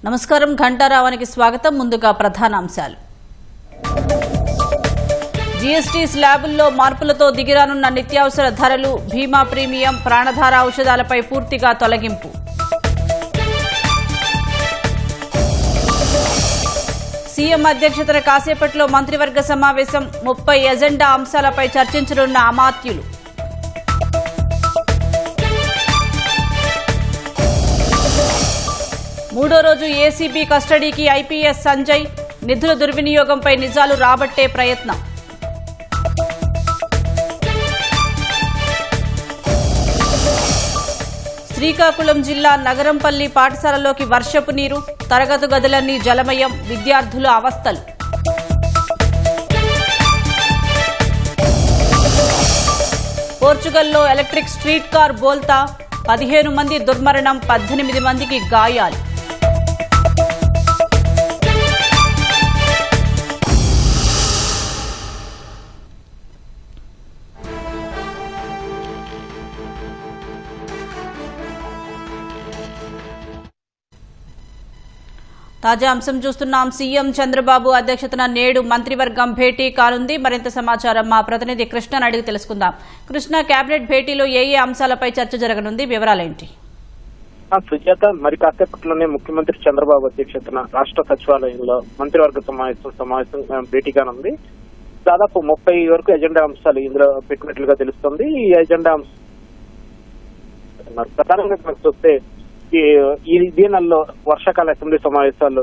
నమస్కారం, ఘంటారావానికి స్వాగతం. ముందుగా ప్రధానాంశాలు. జీఎస్టీ స్లాబుల్లో మార్పులతో దిగిరానున్న నిత్యావసర ధరలు, బీమా ప్రీమియం, ప్రాణధార ఔషధాలపై పూర్తిగా తొలగింపు. సీఎం అధ్యక్షతన కాసేపట్లో మంత్రివర్గ సమావేశం. 30 ఎజెండా అంశాలపై చర్చించనున్న అమాత్యులు. మూడో రోజు ఏసీబీ కస్టడీకి ఐపీఎస్ సంజయ్. నిధుల దుర్వినియోగంపై నిజాలు రాబట్టే ప్రయత్నం. శ్రీకాకుళం జిల్లా నగరంపల్లి పాఠశాలలోకి వర్షపు నీరు. తరగతి గదులన్నీ జలమయం. విద్యార్థుల అవస్థలు. పోర్చుగల్లో ఎలక్ట్రిక్ స్ట్రీట్ కార్ బోల్తా. 15 మంది దుర్మరణం, 18 మందికి గాయాలు. తాజా అంశం చూస్తున్నాం. సీఎం చంద్రబాబు అధ్యక్షతన నేడు మంత్రివర్గం భేటీ కానుంది. మరింత సమాచారం మా ప్రతినిధి కృష్ణను అడిగి తెలుసుకుందాం. కృష్ణ, కేబినెట్ భేటీలో ఏ అంశాలపై చర్చ జరగనుంది? వివరాలేంటి? సుజాత, మరి కాసేపట్లోనే ముఖ్యమంత్రి చంద్రబాబు అధ్యక్షతన రాష్ట్ర సచివాలయంలో మంత్రివర్గ సమావేశం భేటీ కానుంది. దాదాపు 30 వరకు ఎజెండా అంశాలు ఇందులో పెట్టినట్లుగా తెలుస్తుంది. ఈ ఎజెండా ప్రధానంగా చూస్తే ఈ నెలలో వర్షాకాల అసెంబ్లీ సమావేశాలు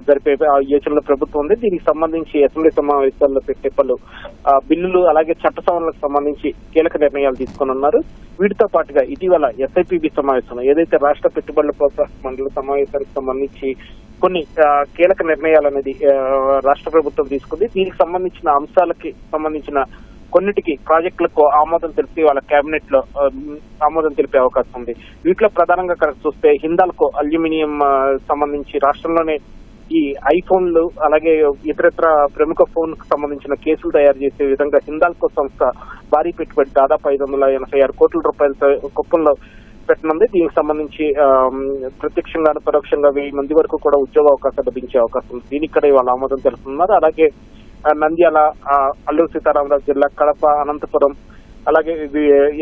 జరిపే యోచనలో ప్రభుత్వం ఉంది. దీనికి సంబంధించి అసెంబ్లీ సమావేశాల్లో పెట్టే పలు బిల్లులు, అలాగే చట్ట సవరణలకు సంబంధించి కీలక నిర్ణయాలు తీసుకున్నారు. వీటితో పాటుగా ఇటీవల ఎస్ఐపిబి సమావేశం, ఏదైతే రాష్ట్ర పెట్టుబడుల ప్రోత్సాహక మండలి సమావేశానికి సంబంధించి కొన్ని కీలక నిర్ణయాలు అనేది రాష్ట్ర ప్రభుత్వం తీసుకుంది. దీనికి సంబంధించిన అంశాలకి సంబంధించిన కొన్నిటికి ప్రాజెక్టులకు ఆమోదం తెలిపి వాళ్ళ కేబినెట్ లో ఆమోదం తెలిపే అవకాశం ఉంది. వీటిలో ప్రధానంగా కనుక చూస్తే హిందాల్కో అల్యూమినియం సంబంధించి రాష్ట్రంలోనే ఈ ఐఫోన్లు, అలాగే ఇతరత్ర ప్రముఖ ఫోన్ కు సంబంధించిన కేసులు తయారు చేసే విధంగా హిందాల్కో సంస్థ భారీ పెట్టుబడి దాదాపు 586 కోట్ల రూపాయలతో కుప్పంలో పెట్టనుంది. దీనికి సంబంధించి ప్రత్యక్షంగా పరోక్షంగా 1000 మంది వరకు కూడా ఉద్యోగ అవకాశాలు లభించే అవకాశం ఉంది. దీనికి కూడా ఇవాళ ఆమోదం తెలుపుతున్నారు. అలాగే నంద్యాల, అల్లూరు సీతారామరాజు జిల్లా, కడప, అనంతపురం, అలాగే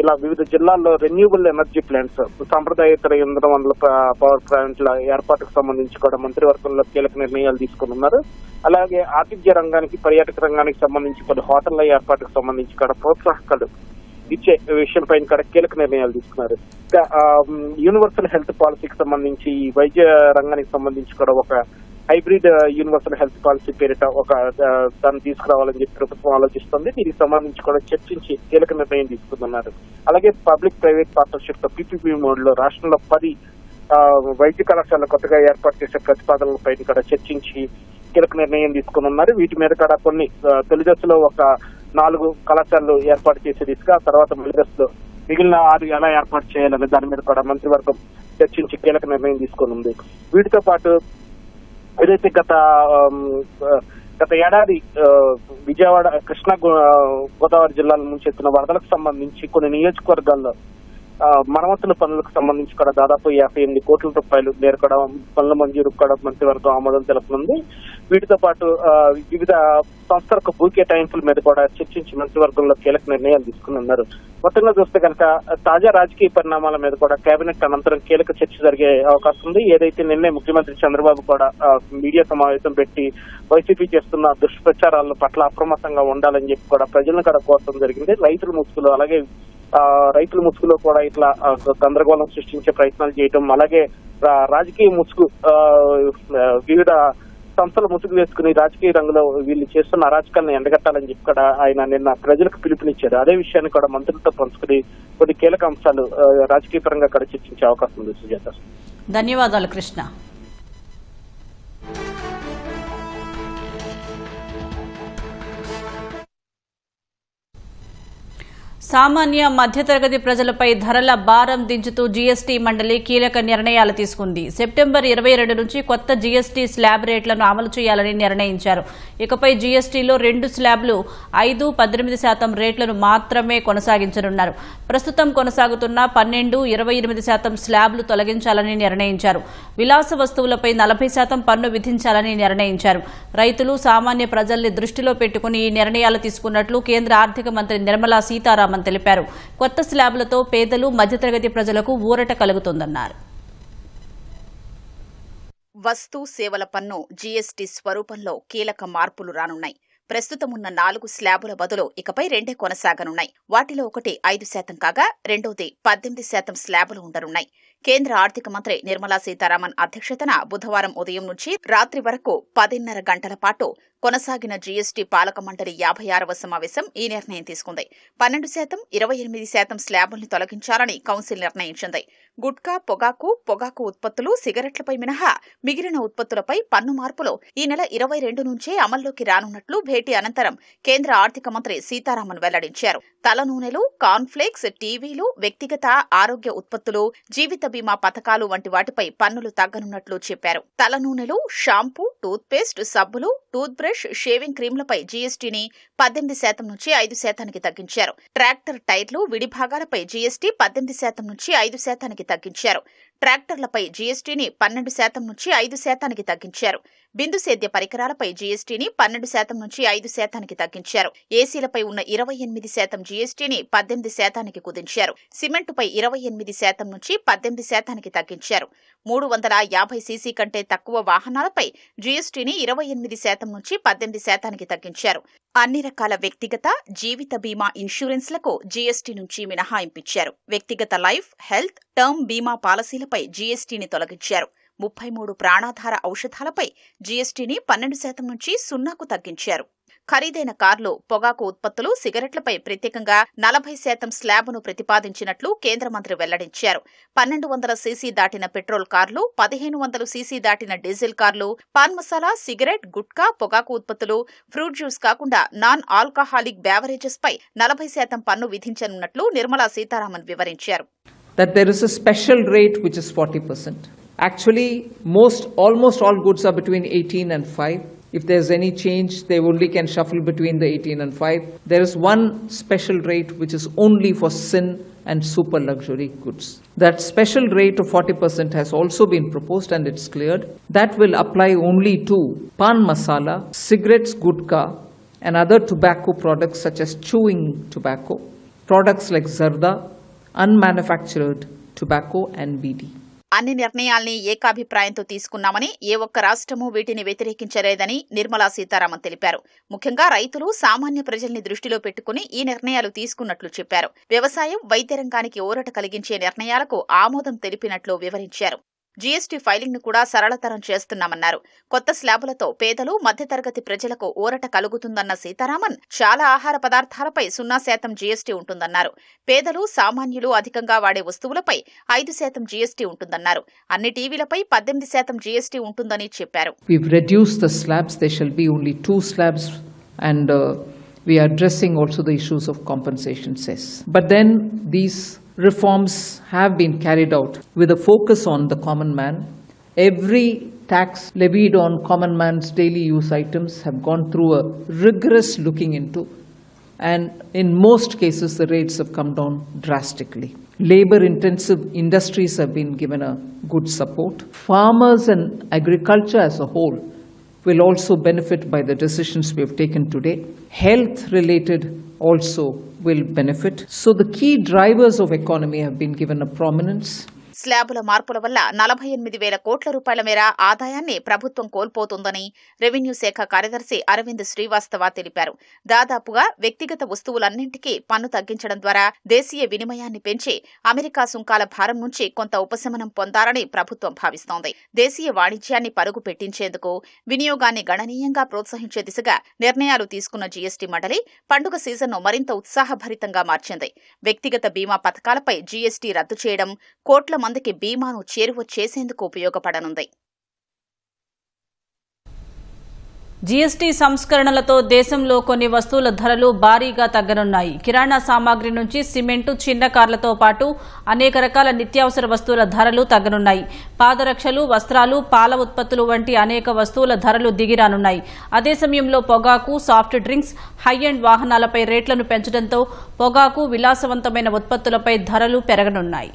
ఇలా వివిధ జిల్లాల్లో రెన్యూబుల్ ఎనర్జీ ప్లాంట్స్, సాంప్రదాయేతర ఇంధన వనరుల పవర్ ప్లాంట్ల ఏర్పాటుకు సంబంధించి కూడా మంత్రివర్గంలో కీలక నిర్ణయాలు తీసుకున్నారు. అలాగే ఆతిథ్య రంగానికి, పర్యాటక రంగానికి సంబంధించి పలు హోటళ్ల ఏర్పాటుకు సంబంధించి కూడా ప్రోత్సాహకాలు ఇచ్చే విషయంపై కూడా కీలక నిర్ణయాలు తీసుకున్నారు. యూనివర్సల్ హెల్త్ పాలసీకి సంబంధించి, ఈ వైద్య రంగానికి సంబంధించి కూడా ఒక హైబ్రిడ్ యూనివర్సల్ హెల్త్ పాలసీ పేరిట ఒక దాన్ని తీసుకురావాలని చెప్పి ప్రభుత్వం ఆలోచిస్తుంది. దీనికి సంబంధించి కూడా చర్చించి కీలక నిర్ణయం తీసుకున్నారు. అలాగే పబ్లిక్ ప్రైవేట్ పార్ట్నర్షిప్ తో పీపీపీ మోడ్ లో రాష్ట్రంలో 10 వైద్య కళాశాలలు కొత్తగా ఏర్పాటు చేసే ప్రతిపాదనలపై కూడా చర్చించి కీలక నిర్ణయం తీసుకున్నారు. వీటి మీద కూడా కొన్ని తొలి దశలో ఒక 4 కళాశాలలు ఏర్పాటు చేసే దిశగా, తర్వాత మళ్ళీ దశలో మిగిలిన 6 ఎలా ఏర్పాటు చేయాలనే దాని మీద కూడా మంత్రివర్గం చర్చించి కీలక నిర్ణయం తీసుకుని. వీటితో పాటు ఏదైతే గత ఏడాది విజయవాడ, కృష్ణా గోదావరి జిల్లాల నుంచి ఎత్తున్న వరదలకు సంబంధించి కొన్ని నియోజకవర్గాల్లో మరమ్మతుల పనులకు సంబంధించి కూడా దాదాపు 58 కోట్ల రూపాయలు మేర కూడా పనుల మంజూరు కూడా మంత్రివర్గం ఆమోదం తెలుపుతుంది. వీటితో పాటు వివిధ సంస్థలకు భూ కేటాయింపుల మీద కూడా చర్చించి మంత్రివర్గంలో కీలక నిర్ణయాలు తీసుకున్నారు. మొత్తంగా చూస్తే కనుక తాజా రాజకీయ పరిణామాల మీద కూడా కేబినెట్ అనంతరం కీలక చర్చ జరిగే అవకాశం ఉంది. ఏదైతే నిన్నే ముఖ్యమంత్రి చంద్రబాబు కూడా మీడియా సమావేశం పెట్టి వైసీపీ చేస్తున్న దుష్ప్రచారాల పట్ల అప్రమత్తంగా ఉండాలని చెప్పి కూడా ప్రజలను కూడా కోరడం జరిగింది. రైతుల ముసుగులో కూడా ఇట్లా గందరగోళం సృష్టించే ప్రయత్నాలు చేయటం, అలాగే రాజకీయ ముసుగు, వివిధ సంస్థల ముసుగు వేసుకుని రాజకీయ రంగంలో వీళ్ళు చేస్తున్న అరాచకాలను ఎండగట్టాలని చెప్పి కూడా ఆయన నిన్న ప్రజలకు పిలుపునిచ్చారు. అదే విషయాన్ని కూడా మంత్రులతో పంచుకుని కొన్ని కీలక అంశాలు రాజకీయ పరంగా కూడా చర్చించే అవకాశం ఉంది. సుజాత, ధన్యవాదాలు కృష్ణ. సామాన్య మధ్యతరగతి ప్రజలపై ధరల భారం దించుతూ జీఎస్టీ మండలి కీలక నిర్ణయాలు తీసుకుంది. సెప్టెంబర్ 22 నుంచి కొత్త జీఎస్టీ స్లాబ్ రేట్లను అమలు చేయాలని నిర్ణయించారు. ఇకపై జీఎస్టీలో 2 స్లాబ్లు 5-18% రేట్లను మాత్రమే కొనసాగించనున్నారు. ప్రస్తుతం కొనసాగుతున్న 12-28% స్లాబ్లు తొలగించాలని నిర్ణయించారు. విలాస వస్తువులపై 40% పన్ను విధించాలని నిర్ణయించారు. రైతులు, సామాన్య ప్రజల్ని దృష్టిలో పెట్టుకుని ఈ నిర్ణయాలు తీసుకున్నట్లు కేంద్ర ఆర్థిక మంత్రి నిర్మలా సీతారామన్ తెలిపారు. కొత్త స్లాబ్లతో పేదలు, మధ్యతరగతి ప్రజలకు ఊరట కలుగుతుందన్నారు. వస్తు సేవల పన్ను జీఎస్టీ స్వరూపంలో కీలక మార్పులు రానున్నాయి. ప్రస్తుతం ఉన్న 4 స్లాబుల బదులు ఇకపై 2 కొనసాగనున్నాయి. వాటిలో ఒకటి 5% కాగా రెండోది 18% స్లాబులు ఉండనున్నాయి. కేంద్ర ఆర్థిక మంత్రి నిర్మలా సీతారామన్ అధ్యక్షతన బుధవారం ఉదయం నుంచి రాత్రి వరకు 10.5 గంటల పాటు కొనసాగిన జీఎస్టీ పాలక మండలి 56వ సమావేశం ఈ నిర్ణయం తీసుకుంది. 12%, 28% స్లాబుల్ని తొలగించాలని కౌన్సిల్ నిర్ణయించింది. గుట్కా, పొగాకు ఉత్పత్తులు, సిగరెట్లపై మినహా మిగిలిన ఉత్పత్తులపై పన్ను మార్పులు ఈ నెల 22 నుంచే అమల్లోకి రానున్నట్లు భేటీ అనంతరం కేంద్ర ఆర్థిక మంత్రి సీతారామన్ వెల్లడించారు. తల నూనెలు, కార్న్ఫ్లేక్స్, టీవీలు, వ్యక్తిగత ఆరోగ్య ఉత్పత్తులు, జీవిత బీమా పథకాలు వంటి వాటిపై పన్నులు తగ్గనున్నట్లు చెప్పారు. తల నూనెలు, షాంపూ, టూత్పేస్ట్, సబ్బులు, టూత్ బ్రష్, షేవింగ్ క్రీమ్లపై జీఎస్టీని 18% నుంచి 5%కి తగ్గించారు. ట్రాక్టర్ టైర్లు, విడిభాగాలపై జీఎస్టీ 18% నుంచి 5%కి తగ్గించారు. ట్రాక్టర్లపై జీఎస్టీని 12% నుంచి 5%కి తగ్గించారు. బిందు సేద్య పరికరాలపై జీఎస్టీని 12% నుంచి 5%కి తగ్గించారు. ఏసీలపై ఉన్న 28% జీఎస్టీని 18%కి కుదించారు. సిమెంటుపై 28% నుంచి 18%కి తగ్గించారు. 350 సీసీ కంటే తక్కువ వాహనాలపై జీఎస్టీని 28% నుంచి 18%కి తగ్గించారు. అన్ని రకాల వ్యక్తిగత, జీవిత బీమా ఇన్సూరెన్స్లకు జీఎస్టీ నుంచి మినహాయింపిచ్చారు. వ్యక్తిగత లైఫ్, హెల్త్, టర్మ్ బీమా పాలసీలపై జీఎస్టీని తొలగించారు. 33 ప్రాణాధార ఔషధాలపై జీఎస్టీని 12% నుంచి 0కు తగ్గించారు. ఖరీదైన కార్లు, పొగాకు ఉత్పత్తులు, సిగరెట్లపై ప్రత్యేకంగా 40% స్లాబ్ను ప్రతిపాదించినట్లు కేంద్ర మంత్రి వెల్లడించారు. 1200 సీసీ దాటిన పెట్రోల్ కార్లు, 1500 సీసీ దాటిన డీజిల్ కార్లు, పాన్ మసాలా, సిగరెట్, గుట్కా, పొగాకు ఉత్పత్తులు, ఫ్రూట్ జ్యూస్ కాకుండా నాన్ ఆల్కహాలిక్ బ్యావరేజెస్ పై 40% పన్ను విధించనున్నట్లు నిర్మలా సీతారామన్ వివరించారు. That there is a special rate which is 40%. Actually, almost all goods are between 18 and 5. If there's any change, they only can shuffle between the 18 and 5. There is one special rate which is only for sin and super luxury goods. That special rate of 40% has also been proposed and it's cleared. That will apply only to pan masala, cigarettes, gutka and other tobacco products such as chewing tobacco, products like zarda, unmanufactured tobacco and BD. అన్ని నిర్ణయాల్ని ఏకాభిప్రాయంతో తీసుకున్నామని, ఏ ఒక్క రాష్ట్రమూ వీటిని వ్యతిరేకించలేదని నిర్మలా సీతారామన్ తెలిపారు. ముఖ్యంగా రైతులు, సామాన్య ప్రజల్ని దృష్టిలో పెట్టుకుని ఈ నిర్ణయాలు తీసుకున్నట్లు చెప్పారు. వ్యవసాయం, వైద్య రంగానికి ఊరట కలిగించే నిర్ణయాలకు ఆమోదం తెలిపినట్లు వివరించారు. జీఎస్టీ ఫైలింగ్ ను కూడా సరళతరం చేస్తున్నామన్నారు. కొత్త స్లాబులతో పేదలు, మధ్యతరగతి ప్రజలకు ఊరట కలుగుతుందన్న సీతారామన్ చాలా ఆహార పదార్థాలపై 0% జీఎస్టీ ఉంటుందన్నారు. పేదలు, సామాన్యులు అధికంగా వాడే వస్తువులపై 5% జీఎస్టీ ఉంటుందన్నారు. అన్ని టీవీలపై 18% జీఎస్టీ ఉంటుందని చెప్పారు. We've reduced the slabs. There shall be only 2 slabs and we are addressing also the issues of compensation cess. But then these reforms have been carried out with a focus on the common man. Every tax levied on common man's daily use items have gone through a rigorous looking into, and in most cases the rates have come down drastically. Labor intensive industries have been given a good support. Farmers and agriculture as a whole will also benefit by the decisions we have taken today. Health related also will benefit. So the key drivers of economy have been given a prominence. స్లాబుల మార్పుల వల్ల 48,000 కోట్ల రూపాయల మేర ఆదాయాన్ని ప్రభుత్వం కోల్పోతుందని revenue శాఖ కార్యదర్శి అరవింద్ శ్రీవాస్తవ తెలిపారు. దాదాపుగా వ్యక్తిగత వస్తువులన్నింటికీ పన్ను తగ్గించడం ద్వారా దేశీయ వినిమయాన్ని పెంచి అమెరికా సుంకాల భారం నుంచి కొంత ఉపశమనం పొందాలని ప్రభుత్వం భావిస్తోంది. దేశీయ వాణిజ్యాన్ని పరుగు పెట్టించేందుకు, వినియోగాన్ని గణనీయంగా ప్రోత్సహించే దిశగా నిర్ణయాలు తీసుకున్న జీఎస్టీ మండలి పండుగ సీజన్ను మరింత ఉత్సాహభరితంగా మార్చింది. వ్యక్తిగత బీమా పథకాలపై జీఎస్టీ రద్దు చేయడం కోట్ల మందికి బీమాను చేరువ చేసేందుకు ఉపయోగపడనుంది. జీఎస్టీ సంస్కరణలతో దేశంలో కొన్ని వస్తువుల ధరలు భారీగా తగ్గనున్నాయి. కిరాణా సామాగ్రి నుంచి సిమెంటు, చిన్న కార్లతో పాటు అనేక రకాల నిత్యావసర వస్తువుల ధరలు తగ్గనున్నాయి. పాదరక్షలు, వస్త్రాలు, పాల ఉత్పత్తులు వంటి అనేక వస్తువుల ధరలు దిగిరానున్నాయి. అదే సమయంలో పొగాకు, సాఫ్ట్ డ్రింక్స్, హై ఎండ్ వాహనాలపై రేట్లను పెంచడంతో పొగాకు, విలాసవంతమైన ఉత్పత్తులపై ధరలు పెరగనున్నాయి.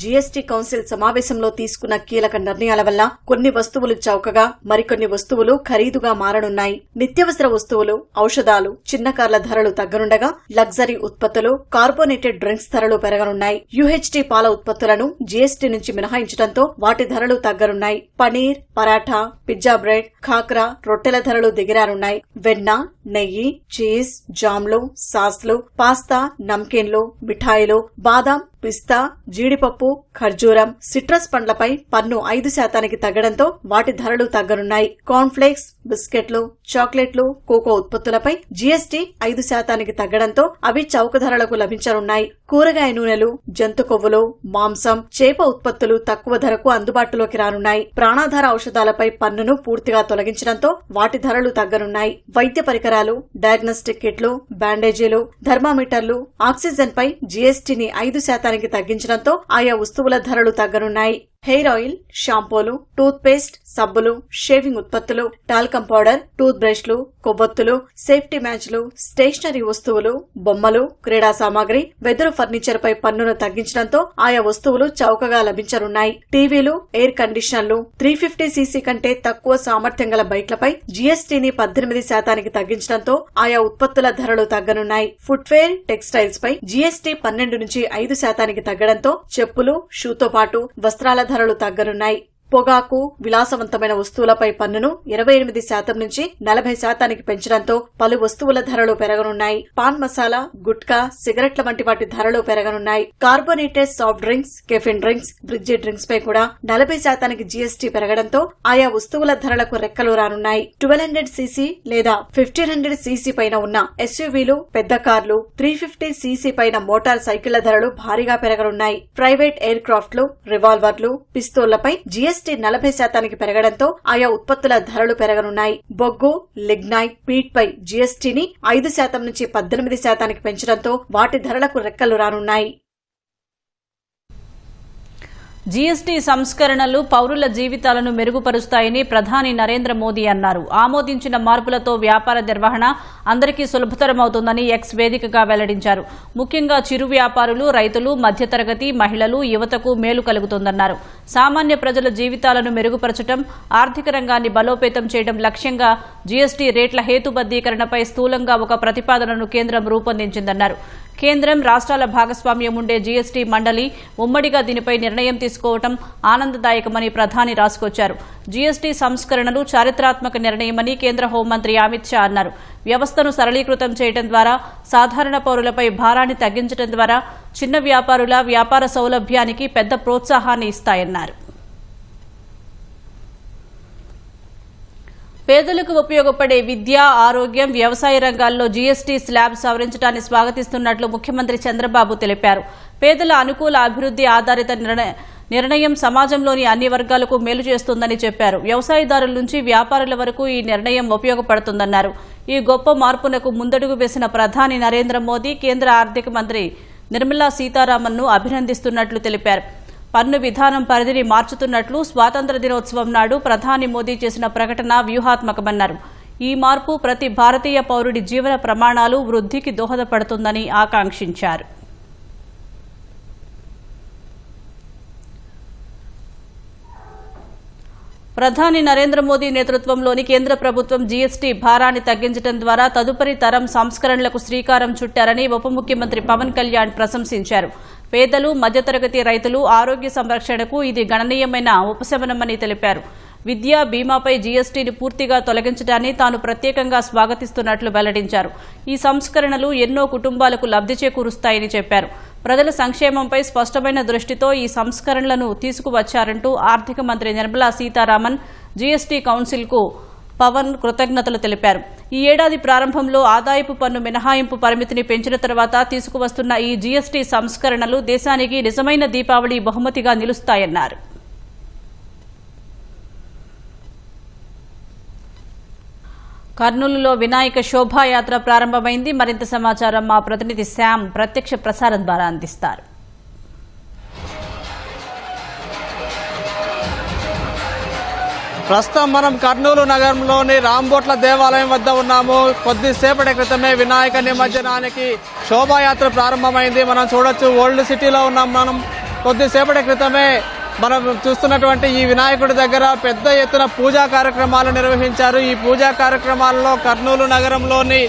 జీఎస్టీ కౌన్సిల్ సమావేశంలో తీసుకున్న కీలక నిర్ణయాల వల్ల కొన్ని వస్తువులు చౌకగా, మరికొన్ని వస్తువులు ఖరీదుగా మారనున్నాయి. నిత్యావసర వస్తువులు, ఔషధాలు, చిన్న కార్ల ధరలు తగ్గనుండగా లగ్జరీ ఉత్పత్తులు, కార్బోనేటెడ్ డ్రింక్స్ ధరలు పెరగనున్నాయి. యూహెచ్టీ పాల ఉత్పత్తులను జీఎస్టీ నుంచి మినహాయించడంతో వాటి ధరలు తగ్గనున్నాయి. పనీర్, పరాఠా, పిజ్జా బ్రెడ్, ఖాక్రా, రొట్టెల ధరలు దిగిరానున్నాయి. వెన్న, నెయ్యి, చీజ్, జామ్లు, సాస్లు, పాస్తా, నమ్కీన్లు, మిఠాయిలు, బాదాం, పిస్తా, జీడిపప్పు, ఖర్జూరం, సిట్రస్ పండ్లపై పన్ను 5% తగ్గడంతో వాటి ధరలు తగ్గనున్నాయి. కార్న్ఫ్లేక్స్, బిస్కెట్లు, చాక్లెట్లు, కోకో ఉత్పత్తులపై జీఎస్టీ 5% తగ్గడంతో అవి చౌక ధరలకు లభించనున్నాయి. కూరగాయ నూనెలు, జంతు కొవ్వులు, మాంసం, చేప ఉత్పత్తులు తక్కువ ధరకు అందుబాటులోకి రానున్నాయి. ప్రాణాధార ఔషధాలపై పన్నును పూర్తిగా తొలగించడంతో వాటి ధరలు తగ్గనున్నాయి. వైద్య పరికరాలు, డయాగ్నోస్టిక్ కిట్లు, బ్యాండేజీలు, థర్మామీటర్లు, ఆక్సిజన్ పై జీఎస్టీని 5% తగ్గించడంతో ఆయా వస్తువుల ధరలు తగ్గనున్నాయి. హెయిర్ ఆయిల్, షాంపూలు, టూత్ పేస్ట్, సబ్బులు, షేవింగ్ ఉత్పత్తులు, టాల్కమ్ పౌడర్, టూత్ బ్రష్లు, కొవ్వొత్తులు, సేఫ్టీ మ్యాచ్లు, స్టేషనరీ వస్తువులు, బొమ్మలు, క్రీడా సామాగ్రి, వెదురు ఫర్నిచర్ పై పన్నును తగ్గించడంతో ఆయా వస్తువులు చౌకగా లభించనున్నాయి. టీవీలు, ఎయిర్ కండిషనర్లు, 350cc కంటే తక్కువ సామర్థ్యం గల బైక్లపై జీఎస్టీని 18% తగ్గించడంతో ఆయా ఉత్పత్తుల ధరలు తగ్గనున్నాయి. ఫుట్వేర్, టెక్స్టైల్స్ పై జీఎస్టీ 12 నుంచి 5% తగ్గడంతో చెప్పులు, షూతో పాటు వస్త్రాల ధరలు తగ్గనున్నాయి. పొగాకు, విలాసవంతమైన వస్తువులపై పన్నును 28% నుంచి 40% పెంచడంతో పలు వస్తువుల ధరలు పెరగనున్నాయి. పాన్ మసాలా, గుట్కా, సిగరెట్ల వంటి వాటి ధరలు పెరగనున్నాయి. Carbonated soft drinks, caffeine drinks, బ్రిడ్జి డ్రింక్స్ పై కూడా 40% జీఎస్టీ పెరగడంతో ఆయా వస్తువుల ధరలకు రెక్కలు రానున్నాయి. 1200cc లేదా 1500cc పైన ఉన్న ఎస్యూవీలు, పెద్ద కార్లు, 350cc పైన మోటార్ సైకిళ్ల ధరలు భారీగా పెరగనున్నాయి. ప్రైవేట్ ఎయిర్ క్రాఫ్ట్లు, రివాల్వర్లు, పిస్తోళ్లపై జీఎస్టీ 40% పెరగడంతో ఆయా ఉత్పత్తుల ధరలు పెరగనున్నాయి. బొగ్గు, లిగ్నైట్, పీట్ పై జీఎస్టీని 5% నుంచి 18% పెంచడంతో వాటి ధరలకు రెక్కలు రానున్నాయి. జీఎస్టీ సంస్కరణలు పౌరుల జీవితాలను మెరుగుపరుస్తాయని ప్రధాని నరేంద్ర మోదీ అన్నారు. ఆమోదించిన మార్పులతో వ్యాపార నిర్వహణ అందరికీ సులభతరమవుతుందని ఎక్స్ వేదికగా వెల్లడించారు. ముఖ్యంగా చిరు వ్యాపారులు, రైతులు, మధ్యతరగతి, మహిళలు, యువతకు మేలు కలుగుతుందన్నారు. సామాన్య ప్రజల జీవితాలను మెరుగుపరచడం, ఆర్థిక రంగాన్ని బలోపేతం చేయడం లక్ష్యంగా జీఎస్టీ రేట్ల హేతుబద్దీకరణపై స్థూలంగా ఒక ప్రతిపాదనను కేంద్రం రూపొందించిందన్నారు. కేంద్రం, రాష్ట్రాల భాగస్వామ్యం ఉండే జీఎస్టీ మండలి ఉమ్మడిగా దీనిపై నిర్ణయం తీసుకోవడం ఆనందదాయకమని ప్రధాని రాసుకొచ్చారు. జీఎస్టీ సంస్కరణలు చారిత్రాత్మక నిర్ణయమని కేంద్ర హోంమంత్రి అమిత్ షా అన్నారు. వ్యవస్థను సరళీకృతం చేయడం ద్వారా, సాధారణ పౌరులపై భారాన్ని తగ్గించడం ద్వారా చిన్న వ్యాపారుల వ్యాపార సౌలభ్యానికి పెద్ద ప్రోత్సాహాన్ని ఇస్తాయన్నారు. పేదలకు ఉపయోగపడే విద్య, ఆరోగ్యం, వ్యవసాయ రంగాల్లో జీఎస్టీ స్లాబ్ సవరించడాన్ని స్వాగతిస్తున్నట్లు ముఖ్యమంత్రి చంద్రబాబు తెలిపారు. పేదల అనుకూల అభివృద్ధి ఆధారిత నిర్ణయం సమాజంలోని అన్ని వర్గాలకు మేలు చేస్తుందని చెప్పారు. వ్యవసాయదారుల నుంచి వ్యాపారుల వరకు ఈ నిర్ణయం ఉపయోగపడుతుందన్నారు. ఈ గొప్ప మార్పునకు ముందడుగు వేసిన ప్రధాని నరేంద్ర మోదీ కేంద్ర ఆర్థిక మంత్రి నిర్మలా సీతారామన్ను అభినందిస్తున్నట్లు తెలిపారు. పన్ను విధానం పరిధిని మార్చుతున్నట్లు స్వాతంత్ర దినోత్సవం నాడు ప్రధాని మోదీ చేసిన ప్రకటన వ్యూహాత్మకమన్నారు. ఈ మార్పు ప్రతి భారతీయ పౌరుడి జీవన ప్రమాణాలు వృద్ధికి దోహదపడుతుందని ఆకాంక్షించారు. ప్రధాని నరేంద్ర మోదీ నేతృత్వంలోని కేంద్ర ప్రభుత్వం జీఎస్టీ భారాన్ని తగ్గించడం ద్వారా తదుపరి తరం సంస్కరణలకు శ్రీకారం చుట్టారని ఉప ముఖ్యమంత్రి పవన్ కళ్యాణ్ ప్రశంసించారు. పేదలు, మధ్యతరగతి రైతులు ఆరోగ్య సంరక్షణకు ఇది గణనీయమైన ఉపశమనమని తెలిపారు. విద్యా, బీమాపై జీఎస్టీని పూర్తిగా తొలగించడాన్ని తాను ప్రత్యేకంగా స్వాగతిస్తున్నట్లు వెల్లడించారు. ఈ సంస్కరణలు ఎన్నో కుటుంబాలకు లబ్ధి చేకూరుస్తాయని చెప్పారు. ప్రజల సంక్షేమంపై స్పష్టమైన దృష్టితో ఈ సంస్కరణలను తీసుకువచ్చారంటూ ఆర్థిక మంత్రి నిర్మలా సీతారామన్ జీఎస్టీ కౌన్సిల్కు పవన్ కృతజ్ఞతలు తెలిపారు. ఈ ఏడాది ప్రారంభంలో ఆదాయపు పన్ను మినహాయింపు పరిమితిని పెంచిన తర్వాత తీసుకువస్తున్న ఈ జీఎస్టీ సంస్కరణలు దేశానికి నిజమైన దీపావళి బహుమతిగా నిలుస్తాయన్నారు. కర్నూలులో వినాయక శోభాయాత్ర ప్రారంభమైంది. మరింత సమాచారం మా ప్రతినిధి శ్యామ్ ప్రత్యక్ష ప్రసారం ద్వారా అందిస్తారు. ప్రస్తుతం మనం కర్నూలు నగరంలోని రాంబోట్ల దేవాలయం వద్ద ఉన్నాము. కొద్దిసేపటి క్రితమే వినాయక నిమజ్జనానికి శోభాయాత్ర ప్రారంభమైంది. మనం చూడొచ్చు, ఓల్డ్ సిటీలో ఉన్నాం మనం. కొద్దిసేపటి క్రితమే మనం చూస్తున్నటువంటి ఈ వినాయకుడి దగ్గర పెద్ద ఎత్తున పూజా కార్యక్రమాలు నిర్వహించారు. ఈ పూజా కార్యక్రమాల్లో కర్నూలు నగరంలోని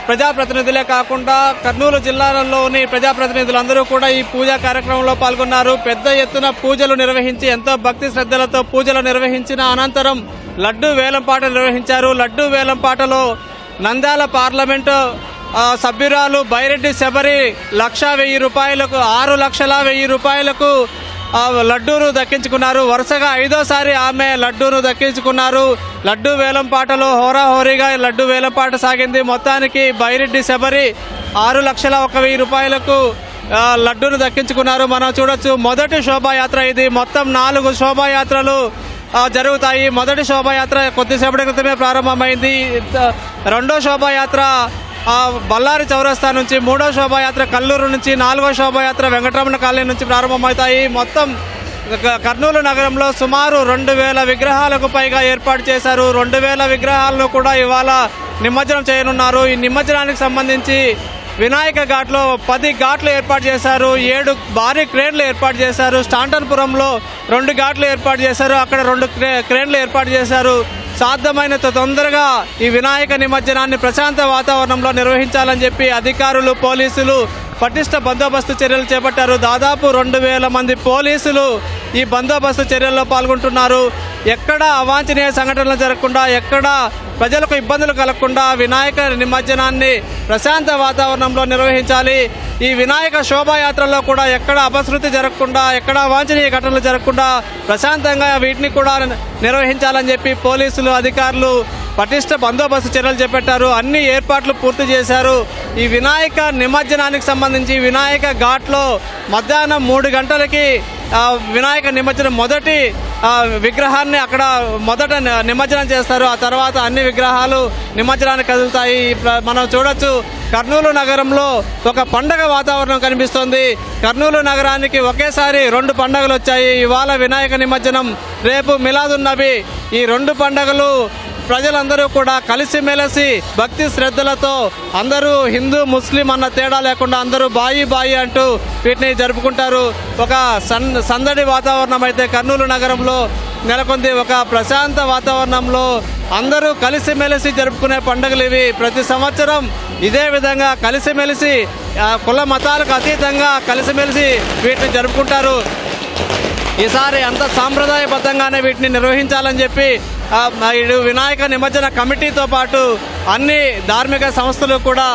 ప్రజాప్రతినిధులే కాకుండా కర్నూలు జిల్లాలోని ప్రజాప్రతినిధులందరూ కూడా ఈ పూజా కార్యక్రమంలో పాల్గొన్నారు. పెద్ద ఎత్తున పూజలు నిర్వహించి ఎంతో భక్తి శ్రద్ధలతో పూజలు నిర్వహించిన అనంతరం లడ్డూ వేలంపాట నిర్వహించారు. లడ్డూ వేలంపాటలో నంద్యాల పార్లమెంటు సభ్యురాలు బైరెడ్డి శబరి 1,01,000 రూపాయలకు 6,01,000 రూపాయలకు లడ్డూను దక్కించుకున్నారు. వరుసగా 5వ సారి ఆమె లడ్డూను దక్కించుకున్నారు. లడ్డూ వేలంపాటలో హోరాహోరీగా లడ్డూ వేలంపాట సాగింది. మొత్తానికి బైరెడ్డి శబరి 6,01,000 రూపాయలకు లడ్డూను దక్కించుకున్నారు. మనం చూడొచ్చు, మొదటి శోభాయాత్ర ఇది. మొత్తం 4 శోభాయాత్రలు జరుగుతాయి. మొదటి శోభాయాత్ర కొద్దిసేపటి క్రితమే ప్రారంభమైంది. రెండో శోభాయాత్ర బళ్ళారి చౌరస్తా నుంచి, 3వ శోభాయాత్ర కల్లూరు నుంచి, 4వ శోభాయాత్ర వెంకటరమణ కాలనీ నుంచి ప్రారంభమవుతాయి. మొత్తం కర్నూలు నగరంలో సుమారు 2,000 విగ్రహాలకు పైగా ఏర్పాటు చేశారు. 2,000 విగ్రహాలను కూడా ఇవాళ నిమజ్జనం చేయనున్నారు. ఈ నిమజ్జనానికి సంబంధించి వినాయక ఘాట్లో 10 ఘాట్లు ఏర్పాటు చేశారు. 7 భారీ క్రేన్లు ఏర్పాటు చేశారు. స్టాంటన్పురంలో 2 ఘాట్లు ఏర్పాటు చేశారు. అక్కడ 2 క్రేన్లు ఏర్పాటు చేశారు. సాధ్యమైనంత తొందరగా ఈ వినాయక నిమజ్జనాన్ని ప్రశాంత వాతావరణంలో నిర్వహించాలని చెప్పి అధికారులు, పోలీసులు పటిష్ట బందోబస్తు చర్యలు చేపట్టారు. దాదాపు 2,000 మంది పోలీసులు ఈ బందోబస్తు చర్యల్లో పాల్గొంటున్నారు. ఎక్కడ అవాంఛనీయ సంఘటనలు జరగకుండా, ఎక్కడ ప్రజలకు ఇబ్బందులు కలగకుండా వినాయక నిమజ్జనాన్ని ప్రశాంత వాతావరణంలో నిర్వహించాలి. ఈ వినాయక శోభాయాత్రలో కూడా ఎక్కడ అపశృతి జరగకుండా, ఎక్కడ అవాంఛనీయ ఘటనలు జరగకుండా ప్రశాంతంగా వీటిని కూడా నిర్వహించాలని చెప్పి పోలీసులు, అధికారులు పటిష్ట బందోబస్తు చర్యలు చేపట్టారు. అన్ని ఏర్పాట్లు పూర్తి చేశారు. ఈ వినాయక నిమజ్జనానికి సంబంధించి వినాయక ఘాట్లో మధ్యాహ్నం 3 గంటలకి వినాయక నిమజ్జనం మొదటి విగ్రహాన్ని అక్కడ మొదట నిమజ్జనం చేస్తారు. ఆ తర్వాత అన్ని విగ్రహాలు నిమజ్జనానికి కదులుతాయి. మనం చూడొచ్చు, కర్నూలు నగరంలో ఒక పండగ వాతావరణం కనిపిస్తోంది. కర్నూలు నగరానికి ఒకేసారి 2 పండుగలు వచ్చాయి. ఇవాళ వినాయక నిమజ్జనం, రేపు మిలాదున్ నబీ. ఈ 2 పండుగలు ప్రజలందరూ కూడా కలిసిమెలిసి భక్తి శ్రద్ధలతో అందరూ హిందూ, ముస్లిం అన్న తేడా లేకుండా అందరూ బాయి బాయి అంటూ వీటిని జరుపుకుంటారు. ఒక సందడి వాతావరణం అయితే కర్నూలు నగరంలో నెలకొంది. ఒక ప్రశాంత వాతావరణంలో అందరూ కలిసిమెలిసి జరుపుకునే పండుగలు ఇవి. ప్రతి సంవత్సరం ఇదే విధంగా కలిసిమెలిసి కుల మతాలకు అతీతంగా కలిసిమెలిసి వీటిని జరుపుకుంటారు. ఈసారి అంత సాంప్రదాయబద్ధంగానే వీటిని నిర్వహించాలని చెప్పి వినాయక నిమజ్జన కమిటీతో పాటు అన్ని ధార్మిక సంస్థలు కూడా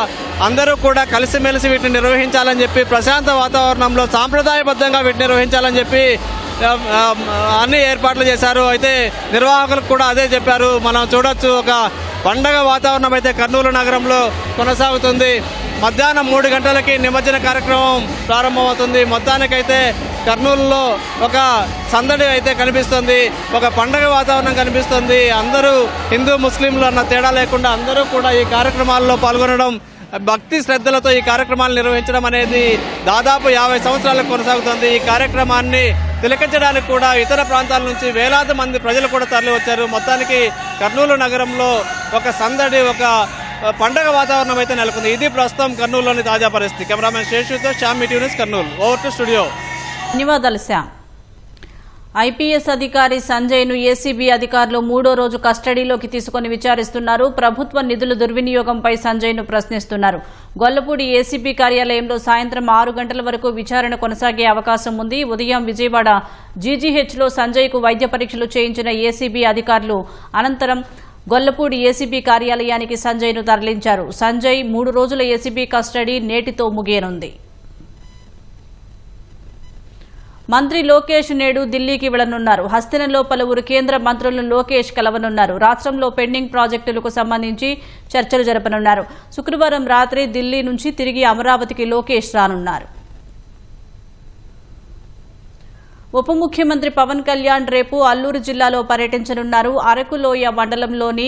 అందరూ కూడా కలిసిమెలిసి వీటిని నిర్వహించాలని చెప్పి ప్రశాంత వాతావరణంలో సాంప్రదాయబద్ధంగా వీటిని నిర్వహించాలని చెప్పి అన్ని ఏర్పాట్లు చేశారు. అయితే నిర్వాహకులకు కూడా అదే చెప్పారు. మనం చూడొచ్చు, ఒక పండగ వాతావరణం అయితే కర్నూలు నగరంలో కొనసాగుతుంది. మధ్యాహ్నం 3 గంటలకి నిమజ్జన కార్యక్రమం ప్రారంభమవుతుంది. మొత్తానికైతే కర్నూలులో ఒక సందడి అయితే కనిపిస్తుంది. ఒక పండగ వాతావరణం కనిపిస్తుంది. అందరూ హిందూ, ముస్లింలు అన్న తేడా లేకుండా అందరూ కూడా ఈ కార్యక్రమాల్లో పాల్గొనడం, భక్తి శ్రద్ధలతో ఈ కార్యక్రమాలు నిర్వహించడం అనేది దాదాపు 50 సంవత్సరాలకు కొనసాగుతుంది. ఈ కార్యక్రమాన్ని తిలకించడానికి కూడా ఇతర ప్రాంతాల నుంచి వేలాది మంది ప్రజలు కూడా తరలి వచ్చారు. మొత్తానికి కర్నూలు నగరంలో ఒక సందడి, ఒక పండగ వాతావరణం అయితే నెలకొంది. ఇది ప్రస్తుతం కర్నూలులోని తాజా పరిస్థితి. కెమెరామెన్ శేషుతో శ్యామ్, మీటివ్ news, Kurnool. Over to studio. ధన్యవాదాలు శ్యామ్. ఐపీఎస్ అధికారి సంజయ్ను ఏసీబీ అధికారులు 3వ రోజు కస్టడీలోకి తీసుకుని విచారిస్తున్నారు. ప్రభుత్వ నిధుల దుర్వినియోగంపై సంజయ్ను ప్రశ్నిస్తున్నారు. గొల్లపూడి ఏసీబీ కార్యాలయంలో సాయంత్రం 6 గంటల వరకు విచారణ కొనసాగే అవకాశం ఉంది. ఉదయం విజయవాడ జీజీహెచ్లో సంజయ్కు వైద్య పరీక్షలు చేయించిన ఏసీబీ అధికారులు అనంతరం గొల్లపూడి ఏసీబీ కార్యాలయానికి సంజయ్ను తరలించారు. సంజయ్ 3 రోజుల ఏసీబీ కస్టడీ నేటితో ముగియనుంది. మంత్రి లోకేష్ నేడు ఢిల్లీకి వెళ్లనున్నారు. హస్తినంలో పలువురు కేంద్ర మంత్రులను లోకేష్ కలవనున్నారు. రాష్ట్రంలో పెండింగ్ ప్రాజెక్టులకు సంబంధించి చర్చలు జరపనున్నారు. శుక్రవారం రాత్రి ఢిల్లీ నుంచి తిరిగి అమరావతికి లోకేష్ రానున్నారు. ఉప ముఖ్యమంత్రి పవన్ కళ్యాణ్ రేపు అల్లూరు జిల్లాలో పర్యటించనున్నారు. అరకులోయ మండలంలోని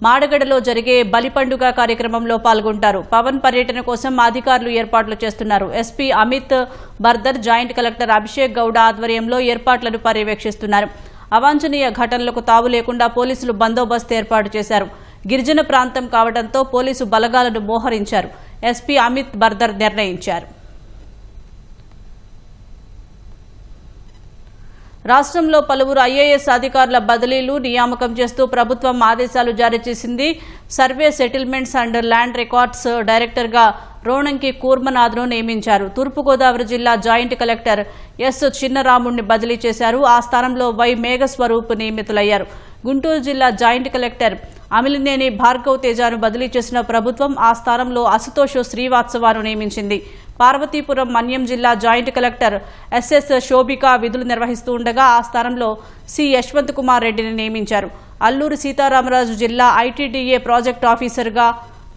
మాడగడలో జరిగే బలి పండుగ కార్యక్రమంలో పాల్గొంటారు. పవన్ పర్యటన కోసం అధికారులు ఏర్పాట్లు చేస్తున్నారు. SP Amit Bardar, joint collector Abhishek Gowda ఆధ్వర్యంలో ఏర్పాట్లను పర్యవేక్షిస్తున్నారు. అవాంఛనీయ ఘటనలకు తావు లేకుండా పోలీసులు బందోబస్తు ఏర్పాటు చేశారు. గిరిజన ప్రాంతం కావడంతో పోలీసు బలగాలను మోహరించారు. ఎస్పీ అమిత్ బర్దర్ నిర్ణయించారు. రాష్ట్రంలో పలువురు ఐఏఎస్ అధికారుల బదిలీలు నియామకం చేస్తూ ప్రభుత్వం ఆదేశాలు జారీ చేసింది. Survey settlements and land records డైరెక్టర్గా రోణంకి కూర్మనాథ్ను నియమించారు. తూర్పుగోదావరి జిల్లా జాయింట్ కలెక్టర్ ఎస్ చిన్నరాముడిని బదిలీ చేశారు. ఆ స్థానంలో వై మేఘస్వరూప్ నియమితులయ్యారు. గుంటూరు జిల్లా జాయింట్ కలెక్టర్ అమిలినేని భార్గవ్ తేజాను బదిలీ చేసిన ప్రభుత్వం ఆ స్థానంలో అశుతోష్ శ్రీవాత్సవాను నియమించింది. పార్వతీపురం మన్యం జిల్లా జాయింట్ కలెక్టర్ ఎస్ఎస్ శోభిక విధులు నిర్వహిస్తూ ఉండగా ఆ స్థానంలో సి యశ్వంత్ కుమార్ రెడ్డిని నియమించారు. అల్లూరి సీతారామరాజు జిల్లా ఐటీడీఏ ప్రాజెక్ట్ ఆఫీసర్గా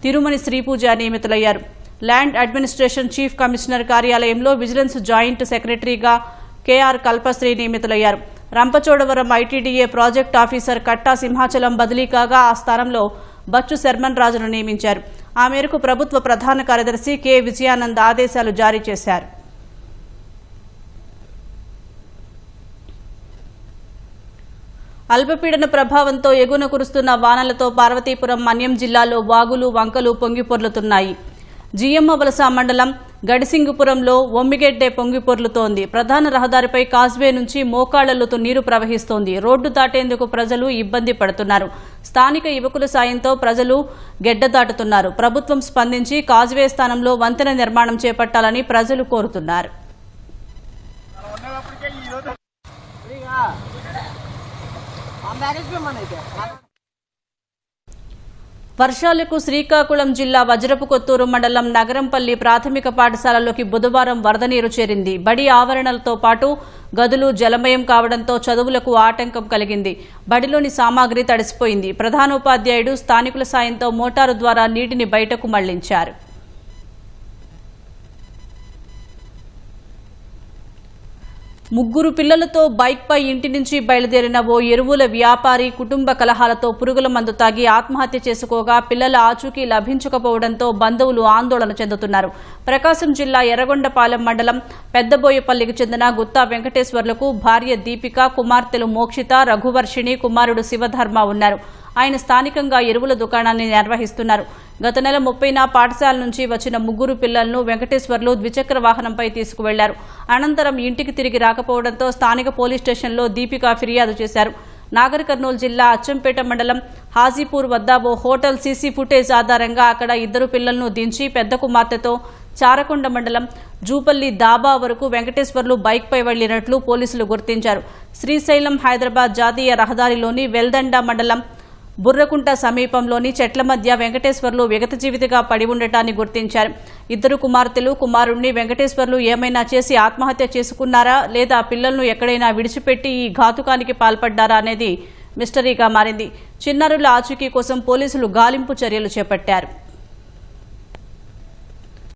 తిరుమని శ్రీపూజ నియమితులయ్యారు. ల్యాండ్ అడ్మినిస్ట్రేషన్ చీఫ్ కమిషనర్ కార్యాలయంలో విజిలెన్స్ జాయింట్ సెక్రటరీగా కేఆర్ కల్పశ్రీ నియమితులయ్యారు. రంపచోడవరం ఐటీడీఏ ప్రాజెక్ట్ ఆఫీసర్ కట్టా సింహాచలం బదిలీ కాగా ఆ స్థానంలో బచ్చు శర్మన్ రాజును నియమించారు. ఆ మేరకు ప్రభుత్వ ప్రధాన కార్యదర్శి కె విజయానంద్ ఆదేశాలు జారీ చేశారు. అల్పపీడన ప్రభావంతో ఎగువన కురుస్తున్న వానలతో పార్వతీపురం మన్యం జిల్లాలో వాగులు వంకలు పొంగిపొర్లుతున్నాయి. జియమ్మ వలస మండలం గడిసింగుపురంలో ఒమ్మిగెడ్డే పొంగిపొర్లుతోంది. ప్రధాన రహదారిపై కాజ్వే నుంచి మోకాళ్లలోతు నీరు ప్రవహిస్తోంది. రోడ్డు దాటేందుకు ప్రజలు ఇబ్బంది పడుతున్నారు. స్థానిక యువకుల సాయంతో ప్రజలు గెడ్డ దాటుతున్నారు. ప్రభుత్వం స్పందించి కాజ్వే స్థానంలో వంతెన నిర్మాణం చేపట్టాలని ప్రజలు కోరుతున్నారు. వర్షాలకు శ్రీకాకుళం జిల్లా వజ్రపు కొత్తూరు మండలం నగరంపల్లి ప్రాథమిక పాఠశాలలోకి బుధవారం వరద నీరు చేరింది. బడి ఆవరణలతో పాటు గదులు జలమయం కావడంతో చదువులకు ఆటంకం కలిగింది. బడిలోని సామాగ్రి తడిసిపోయింది. ప్రధానోపాధ్యాయుడు స్థానికుల సాయంతో మోటారు ద్వారా నీటిని బయటకు మళ్లించారు. ముగ్గురు పిల్లలతో బైక్పై ఇంటి నుంచి బయలుదేరిన ఓ ఎరువుల వ్యాపారి కుటుంబ కలహాలతో పురుగుల మందు తాగి ఆత్మహత్య చేసుకోగా పిల్లల ఆచూకీ లభించకపోవడంతో బంధువులు ఆందోళన చెందుతున్నారు. ప్రకాశం జిల్లా ఎర్రగొండపాలెం మండలం పెద్దబోయపల్లికి చెందిన గుత్తా వెంకటేశ్వర్లకు భార్య దీపిక, కుమార్తెలు మోక్షిత, రఘువర్షిణి, కుమారుడు శివధర్మ ఉన్నారు. ఆయన స్థానికంగా ఎరువుల దుకాణాన్ని నిర్వహిస్తున్నారు. గత నెల 30న పాఠశాల నుంచి వచ్చిన ముగ్గురు పిల్లలను వెంకటేశ్వర్లు ద్విచక్ర వాహనంపై తీసుకువెళ్లారు. అనంతరం ఇంటికి తిరిగి రాకపోవడంతో స్థానిక పోలీస్ స్టేషన్లో దీపిక ఫిర్యాదు చేశారు. నాగర్ కర్నూలు జిల్లా అచ్చంపేట మండలం హాజీపూర్ వద్ద ఓ హోటల్ సీసీ ఫుటేజ్ ఆధారంగా అక్కడ ఇద్దరు పిల్లలను దించి పెద్ద కుమార్తెతో చారకొండ మండలం జూపల్లి దాబా వరకు వెంకటేశ్వర్లు బైక్పై వెళ్లినట్లు పోలీసులు గుర్తించారు. శ్రీశైలం హైదరాబాద్ జాతీయ రహదారిలోని వెల్దండ మండలం బుర్రకుంట సమీపంలోని చెట్ల మధ్య వెంకటేశ్వర్లు విగతజీవితగా పడి ఉండటాన్ని గుర్తించారు. ఇద్దరు కుమార్తెలు, కుమారుణ్ణి వెంకటేశ్వర్లు ఏమైనా చేసి ఆత్మహత్య చేసుకున్నారా లేదా పిల్లలను ఎక్కడైనా విడిచిపెట్టి ఈ ఘాతుకానికి పాల్పడ్డారా అనేది మిస్టరీగా మారింది. చిన్నారుల ఆచూకీ కోసం పోలీసులు గాలింపు చర్యలు చేపట్టారు.